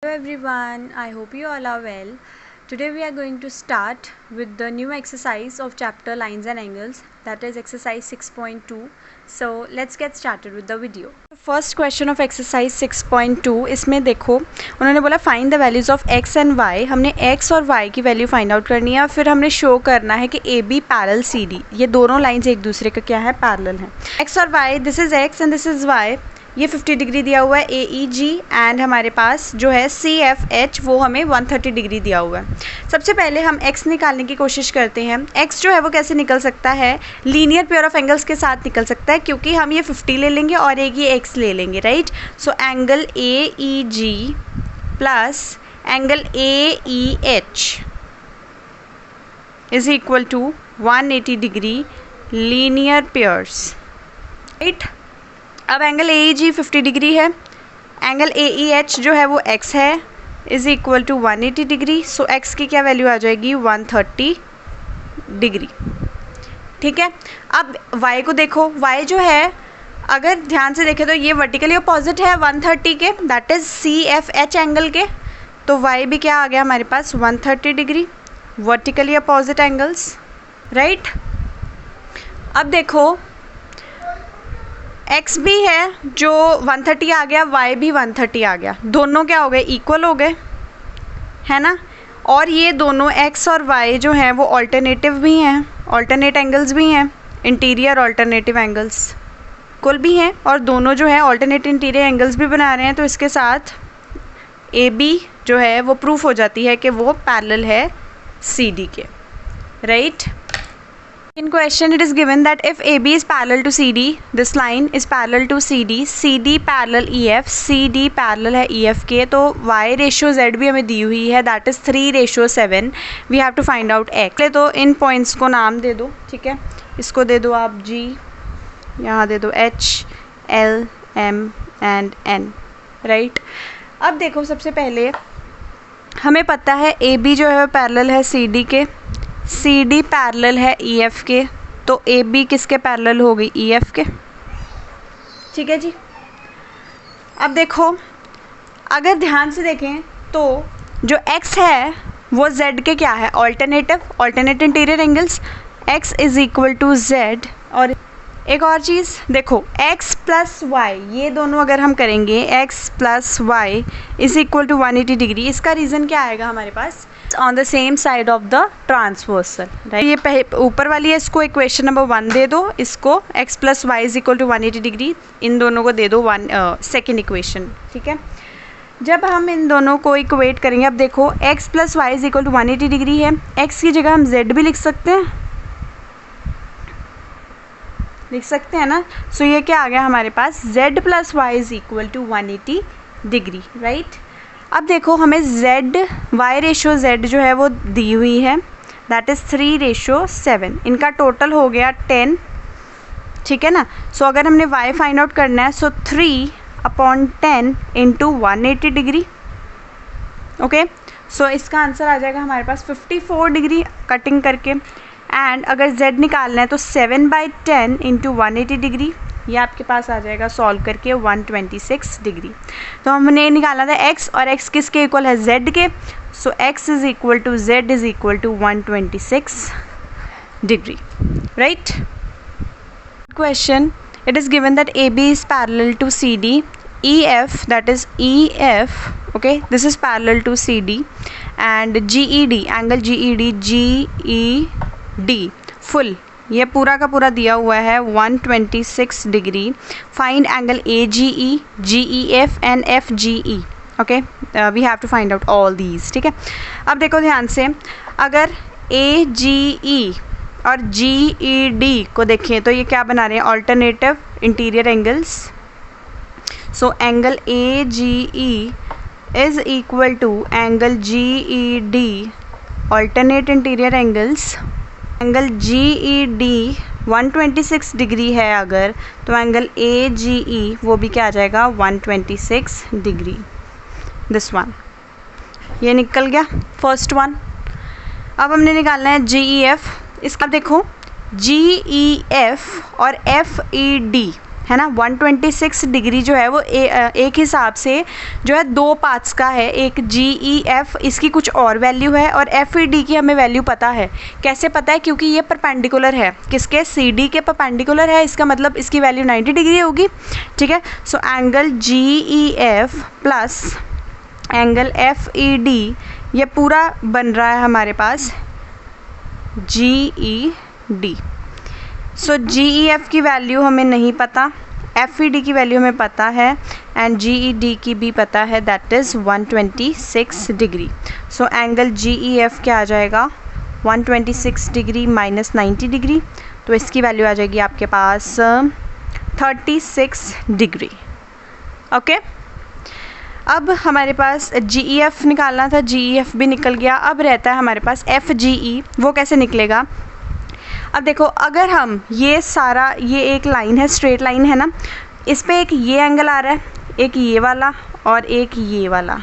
everyone, I hope you all are well. Today we are going to start with the new exercise of chapter Lines and Angles, that is exercise 6.2. So let's get started with the video. First question of exercise 6.2, इसमें देखो उन्होंने बोला find the values of x and y. हमने x और y की value find out करनी है और फिर हमने शो करना है कि A B parallel C D, ये दोनों लाइन्स एक दूसरे का क्या है, पैरेलल हैं. x और y, this is x and this is y. ये 50 डिग्री दिया हुआ है ए ई जी, एंड हमारे पास जो है सी एफ एच वो हमें 130 डिग्री दिया हुआ है. सबसे पहले हम x निकालने की कोशिश करते हैं. x जो है वो कैसे निकल सकता है, लीनियर पेयर ऑफ एंगल्स के साथ निकल सकता है, क्योंकि हम ये 50 ले लेंगे और एक ये x ले लेंगे, right. So angle A E G plus angle A E H is equal to 180 degree linear pairs, right. अब angle A E G 50 degree है, एंगल ए ई एच जो है वो x है, is equal to 180 degree. So x की क्या value आ जाएगी, 130 डिग्री. ठीक है. अब y को देखो, y जो है अगर ध्यान से देखें तो ये वर्टिकली अपोजिट है 130 के, that is C F H angle के. तो y भी क्या आ गया हमारे पास, 130 degree, vertically opposite angles, right. अब देखो x भी है जो 130 आ गया, y भी 130 आ गया, दोनों क्या हो गए, इक्वल हो गए, है ना. और ये दोनों x और y जो हैं वो ऑल्टरनेटिव भी हैं, ऑल्टरनेट एंगल्स भी हैं, इंटीरियर ऑल्टरनेटिव एंगल्स इक्वल भी हैं, और दोनों जो है ऑल्टरनेट इंटीरियर एंगल्स भी बना रहे हैं. तो इसके साथ ए बी जो है वो प्रूफ हो जाती है कि वो पैरेलल है सी डी के, right. In question it is given that if AB is parallel to CD, this line is parallel to CD, CD parallel EF, CD parallel है EF के, तो Y रेशियो Z भी हमें दी हुई है, that is 3:7. We have to find out X. तो इन points को नाम दे दो, ठीक है. इसको दे दो आप G, यहाँ दे दो H, L, M and N, right. अब देखो सबसे पहले हमें पता है AB जो है पैरेलल है CD के, सी डी पैरेलल है ई एफ के, तो ए बी किसके पैरेलल हो गई, ई एफ के. ठीक है जी. अब देखो अगर ध्यान से देखें तो जो x है वो z के क्या है, alternate interior angles, x is equal to z. और एक और चीज़ देखो, x प्लस वाई, ये दोनों अगर हम करेंगे x plus Y is equal to 180 degree. इसका रीज़न क्या आएगा हमारे पास, on the same side of the transversal, right. ये ऊपर वाली है, इसको इक्वेशन नंबर 1 दे दो, इसको x plus Y is equal to 180 degree, इन दोनों को दे दो सेकेंड इक्वेशन, ठीक है. जब हम इन दोनों को इक्वेट करेंगे, अब देखो x plus Y is equal to 180 degree है, x की जगह हम z भी लिख सकते हैं ना. सो ये क्या आ गया हमारे पास, z plus Y is equal to 180 degree, right. अब देखो हमें z y रेशो z जो है वो दी हुई है, दैट इज़ 3:7. इनका टोटल हो गया 10, ठीक है ना. सो अगर हमने y फाइंड आउट करना है, सो 3/10 इंटू 180 डिग्री, ओके. सो इसका आंसर आ जाएगा हमारे पास 54 डिग्री कटिंग करके. एंड अगर z निकालना है तो 7/10 इंटू 180 डिग्री, ये आपके पास आ जाएगा सॉल्व करके 126 डिग्री. तो हमने निकाला था x, और x किसके इक्वल है, z के. So x is equal to z is equal to 126 degree, right. Question, it is given that AB is parallel to CD, EF that is EF, okay, this is parallel to CD, and GED angle GED full, ये पूरा का पूरा दिया हुआ है 126 degree. Find angle AGE, GEF and FGE, okay. We have to find out all these, ठीक है. अब देखो ध्यान से, अगर AGE और GED को देखें तो ये क्या बना रहे हैं, alternative interior angles. So angle AGE is equal to angle GED, alternate interior angles. Angle GED 126 degree है अगर, तो एंगल AGE वो भी क्या आ जाएगा, 126 डिग्री. दिस वन, ये निकल गया फर्स्ट वन. अब हमने निकालना है GEF. इसका देखो GEF और FED है ना। 126 डिग्री जो है वो एक हिसाब से जो है दो पार्ट्स का है, एक GEF इसकी कुछ और वैल्यू है और FED की हमें वैल्यू पता है। कैसे पता है? क्योंकि ये परपेंडिकुलर है, किसके? CD के परपेंडिकुलर है, इसका मतलब इसकी वैल्यू 90 डिग्री होगी, ठीक है। So angle GEF plus angle FED ये पूरा बन रहा है हमारे पास GED। सो GEF की वैल्यू हमें नहीं पता, FED की वैल्यू हमें पता है एंड GED की भी पता है, that is 126 degree. So angle GEF क्या आ जाएगा? 126 डिग्री माइनस 90 डिग्री, तो इसकी वैल्यू आ जाएगी आपके पास 36 डिग्री। ओके, अब हमारे पास GEF निकालना था, GEF भी निकल गया। अब रहता है हमारे पास FGE, वो कैसे निकलेगा? अब देखो, अगर हम ये सारा, ये एक लाइन है, स्ट्रेट लाइन है ना, इस पे एक ये एंगल आ रहा है, एक ये वाला और एक ये वाला,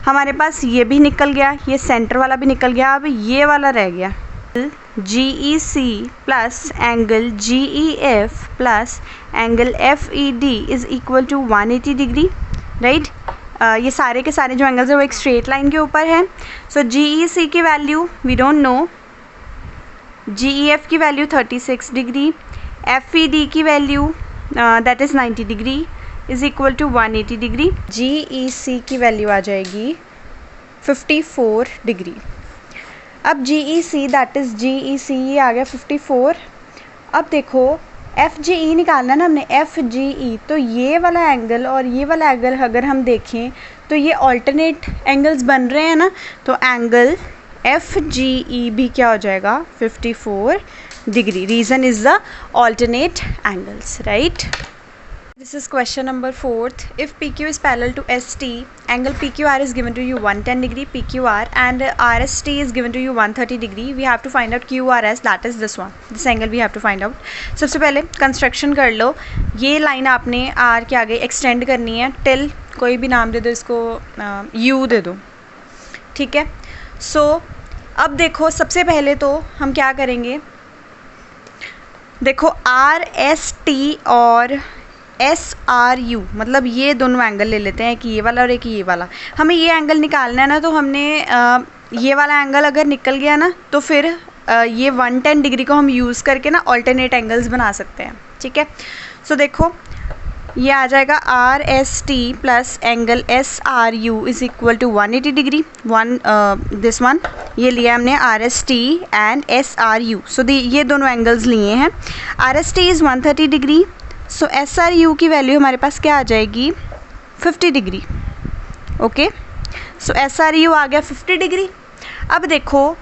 हमारे पास ये भी निकल गया, ये सेंटर वाला भी निकल गया, अब ये वाला रह गया। GEC plus angle GEF plus angle FED is equal to 180 degree, right. ये सारे के सारे जो एंगल्स है वो एक स्ट्रेट लाइन के ऊपर है। सो GEC की value we don't know, GEF की वैल्यू 36 डिग्री, FED की value that is 90 degree is equal to 180 degree. GEC की वैल्यू आ जाएगी 54 डिग्री। अब GEC दैट इज़ GEC ये आ गया 54। अब देखो FGE निकालना ना हमने, FGE, तो ये वाला एंगल और ये वाला एंगल अगर हम देखें तो ये ऑल्टरनेट एंगल्स बन रहे हैं ना, तो एंगल FGE भी क्या हो जाएगा? 54 degree. Reason is the alternate angles, right. This is question number 4th. If PQ is parallel to ST, angle PQR is given to you 110 degree PQR and RST is given to you 130 degree. We have to find out QRS, that is this one. This angle we have to find out. सबसे पहले construction कर लो। ये line आपने R के आगे extend करनी है till, कोई भी नाम दे दो इसको, U दे दो, ठीक है। सो अब देखो, सबसे पहले तो हम क्या करेंगे, देखो RST और SRU, मतलब ये दोनों एंगल ले लेते हैं, एक ये वाला और एक ये वाला। हमें ये एंगल निकालना है ना, तो हमने ये वाला एंगल अगर निकल गया ना, तो फिर ये 110 डिग्री को हम यूज़ करके ना ऑल्टरनेट एंगल्स बना सकते हैं, ठीक है। सो देखो, ये आ जाएगा RST plus angle SRU is equal to 180 degree. This one ये लिया हमने RST एंड SRU। सो ये दोनों एंगल्स लिए हैं। RST is 130 degree, so SRU की वैल्यू हमारे पास क्या आ जाएगी? 50 डिग्री। ओके, सो SRU आ गया 50 डिग्री। अब देखो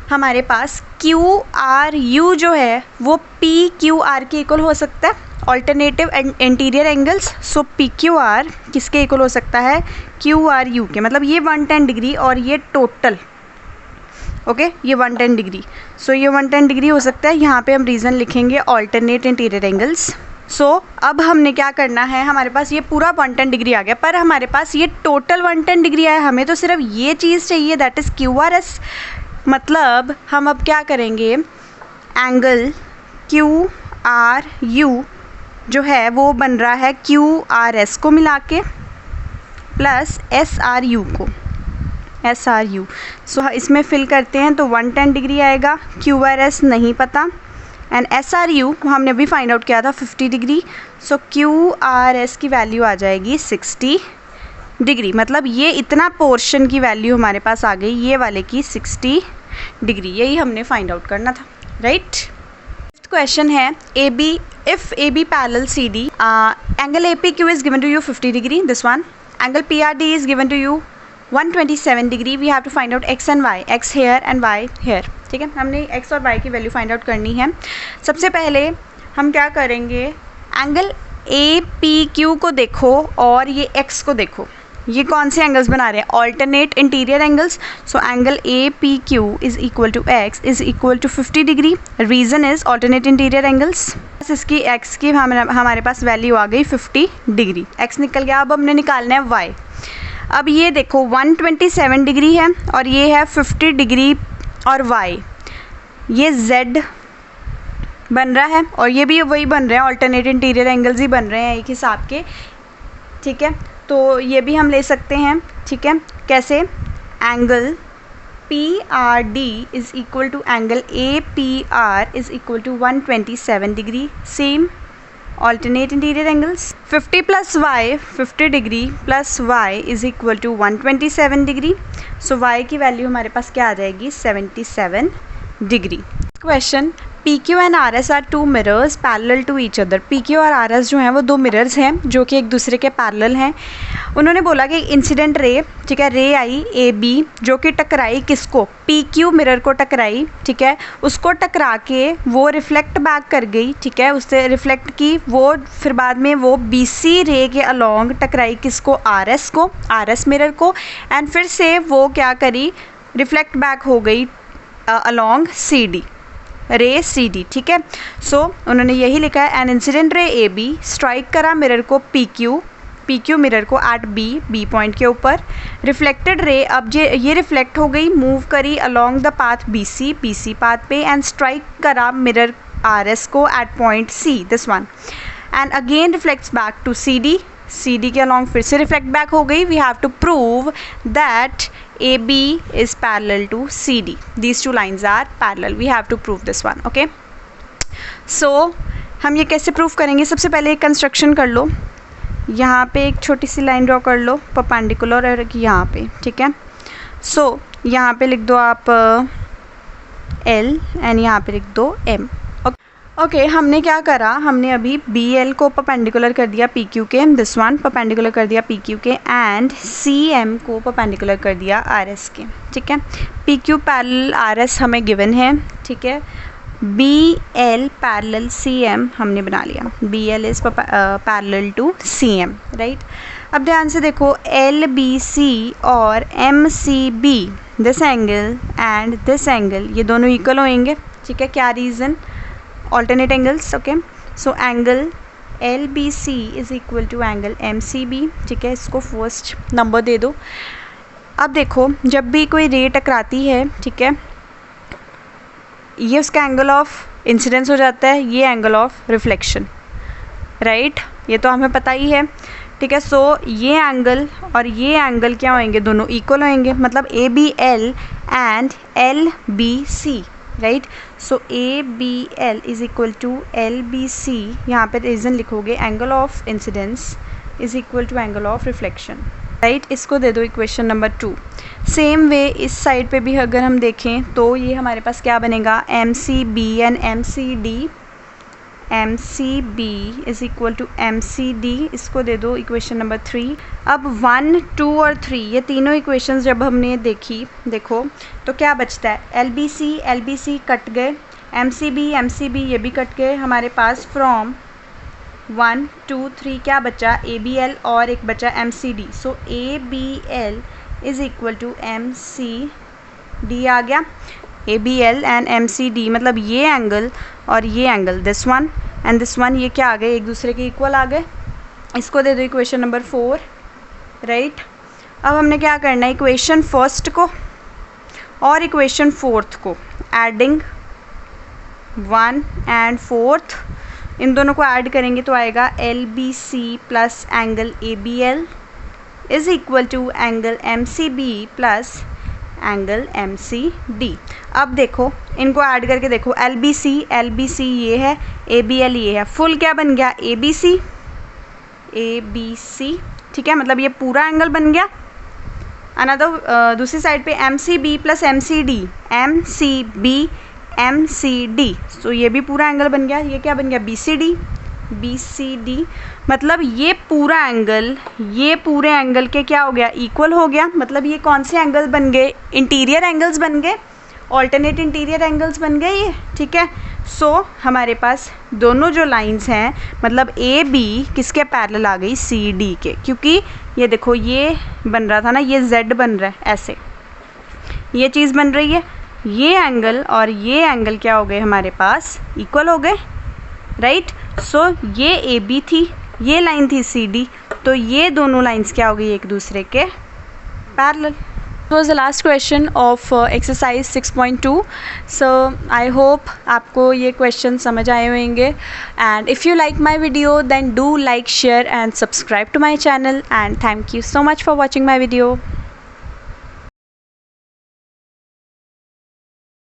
हमारे पास QRU जो है वो PQR के इक्वल हो सकता है, ऑल्टरनेटिव इंटीरियर एंगल्स। सो PQR किसके इक्वल हो सकता है? QRU के, मतलब ये 110 डिग्री और ये टोटल, ओके, ये 110 डिग्री। सो ये 110 डिग्री हो सकता है। यहाँ पे हम रीज़न लिखेंगे ऑल्टरनेट इंटीरियर एंगल्स। सो अब हमने क्या करना है, हमारे पास ये पूरा 110 डिग्री आ गया, पर हमारे पास ये टोटल 110 डिग्री आया, हमें तो सिर्फ ये चीज़ चाहिए, दैट इज़ QRS। मतलब हम अब क्या करेंगे, एंगल QRU जो है वो बन रहा है QRS को मिला के प्लस SRU को, SRU। सो इसमें फिल करते हैं तो 110 डिग्री आएगा, QRS नहीं पता, एंड SRU हमने अभी फाइंड आउट किया था 50 डिग्री। सो QRS की वैल्यू आ जाएगी 60 डिग्री। मतलब ये इतना पोर्शन की वैल्यू हमारे पास आ गई, ये वाले की 60 डिग्री, यही हमने फाइंड आउट करना था, राइट। फिफ्थ क्वेश्चन है if AB parallel CD, angle APQ is given to you 50 degree, this one, angle PRD is given to you 127 degree. We have to find out x and y, x here and y here, ठीक है। हमने x और y की value find out करनी है। सबसे पहले हम क्या करेंगे, एंगल APQ को देखो और ये x को देखो, ये कौन से एंगल्स बना रहे हैं? Alternate interior angles. So angle APQ is equal to x is equal to 50 degree. Reason is alternate interior angles. इसकी x की हमारे पास वैल्यू आ गई 50 डिग्री, x निकल गया। अब हमने निकालना है y। अब ये देखो 127 डिग्री है और ये है 50 डिग्री और y, ये z बन रहा है, और ये भी वही बन रहे हैं, ऑल्टरनेट इंटीरियर एंगल्स ही बन रहे हैं एक हिसाब के, ठीक है। तो ये भी हम ले सकते हैं, ठीक है। कैसे? Angle PRD is equal to angle APR is equal to 127 degree, same alternate interior angles. 50 plus y 50 degree plus y is equal to 127 degree, so y की वैल्यू हमारे पास क्या आ जाएगी? 77 degree. Question, PQ and RS are two mirrors parallel to each other. PQ और RS जो हैं वो दो मिरर्स हैं जो कि एक दूसरे के पैरेलल हैं। उन्होंने बोला कि इंसिडेंट रे, ठीक है, रे आई AB जो कि टकराई किसको? PQ मिरर को टकराई, ठीक है, उसको टकरा के वो रिफ्लेक्ट बैक कर गई, ठीक है, उससे रिफ्लेक्ट की वो, फिर बाद में वो BC रे के अलॉन्ग टकराई किसको? RS को, RS मिरर को, एंड फिर से वो क्या करी? रिफ्लेक्ट बैक हो गई अलॉन्ग CD, रे CD, ठीक है। सो उन्होंने यही लिखा है, an incident ray AB strike करा मिरर को PQ मिरर को एट B पॉइंट के ऊपर। रिफ्लेक्टेड रे अब ये रिफ्लेक्ट हो गई, मूव करी along the path BC path पे, एंड स्ट्राइक करा मिरर RS को at point C, this one, and again reflects back to CD के अलॉन्ग फिर से रिफ्लेक्ट बैक हो गई। We have to prove that AB is parallel to CD. These two lines are parallel. We have to prove this one. Okay. So हम ये कैसे prove करेंगे? सबसे पहले एक कंस्ट्रक्शन कर लो, यहाँ पे एक छोटी सी लाइन ड्रॉ कर लो परपेंडिकुलर, और यहाँ पे, ठीक है। सो यहाँ पे लिख दो आप L एंड यहाँ पे लिख दो M। ओके, हमने क्या करा? हमने अभी BL को परपेंडिकुलर कर दिया PQ के, दिस वन परपेंडिकुलर कर दिया PQ के, एंड CM को परपेंडिकुलर कर दिया RS के, ठीक है। PQ पैरेलल RS हमें गिवन है, ठीक है। BL पैरेलल CM हमने बना लिया, BL is parallel to CM, right. अब ध्यान से देखो, LBC और MCB, this angle and this angle, ये दोनों इक्वल होंगे, ठीक है। क्या reason? alternate angles, okay, so angle LBC is equal to angle MCB, ठीक है। इसको फर्स्ट नंबर दे दो। अब देखो, जब भी कोई रे टकराती है, ठीक है, ये उसका एंगल ऑफ इंसिडेंस हो जाता है, ये एंगल ऑफ रिफ्लेक्शन, राइट, ये तो हमें पता ही है, ठीक है। सो ये एंगल और ये एंगल क्या होंगे? दोनों इक्वल होंगे, मतलब ABL and LBC, right. So ABL is equal to LBC, यहाँ पे रीज़न लिखोगे angle of incidence is equal to angle of reflection, right. इसको दे दो इक्वेशन नंबर 2। सेम वे इस साइड पे भी अगर हम देखें तो ये हमारे पास क्या बनेगा? MCB and MCB is equal to MCD, इसको दे दो इक्वेशन नंबर 3। अब 1, 2 और 3 ये तीनों इक्वेशंस जब हमने देखो तो क्या बचता है? LBC कट गए, MCB ये भी कट गए हमारे पास। फ्रॉम 1, 2, 3 क्या बचा? ABL और एक बचा MCD। So ABL is equal to MCD आ गया। ABL एंड MCD मतलब ये एंगल और ये angle, this one and this one, ये क्या आ गए? एक दूसरे के इक्वल आ गए। इसको दे दो इक्वेशन नंबर 4, राइट। अब हमने क्या करना है? इक्वेशन फर्स्ट को और इक्वेशन फोर्थ को एडिंग 1 एंड 4th, इन दोनों को ऐड करेंगे तो आएगा LBC plus angle ABL is equal to angle MCB plus angle MCD। अब देखो, इनको ऐड करके देखो, LBC ये है, ABL ये है, फुल क्या बन गया? ABC, ठीक है, मतलब ये पूरा एंगल बन गया। अनदर दूसरी साइड पे MCB प्लस MCD, सो ये भी पूरा एंगल बन गया। ये क्या बन गया? BCD, मतलब ये पूरा एंगल ये पूरे एंगल के क्या हो गया? इक्वल हो गया। मतलब ये कौन से एंगल बन गए? इंटीरियर एंगल्स बन गए, ऑल्टरनेट इंटीरियर एंगल्स बन गए ये, ठीक है। सो हमारे पास दोनों जो लाइंस हैं, मतलब AB किसके पैरेलल आ गई? CD के, क्योंकि ये देखो ये बन रहा था ना, ये Z बन रहा है, ऐसे ये चीज़ बन रही है। ये एंगल और ये एंगल क्या हो गए हमारे पास? इक्वल हो गए, राइट। सो ये AB थी, ये लाइन थी CD, तो ये दोनों लाइंस क्या हो गई? एक दूसरे के parallel, was the last question of exercise 6.2. So I hope आपको ये question समझ आए होंगे, and if you like my video then do like, share and subscribe to my channel, and thank you so much for watching my video.